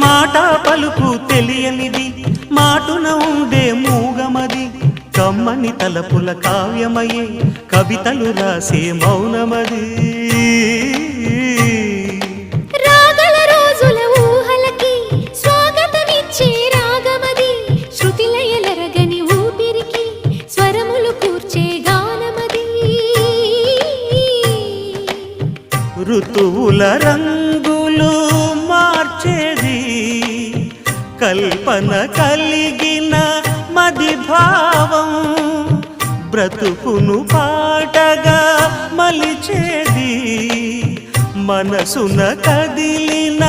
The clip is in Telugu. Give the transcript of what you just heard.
మాట పలుకు తెలియనిది మాటున ఉండే మూగమది కమ్మని తలపుల కావ్యమయే కవితలు రాసే మౌనమది రాగల రోజుల ఊహలకి స్వాగతమిచ్చే రాగమది శృతిలయలరగని ఊపిరికి స్వరములు కూర్చే గానమది ఋతువుల రంగులు మార్చేది కల్పన కలిగిన మది భావం బ్రతుకును పాటగా మలిచేది మనసున కదిలిన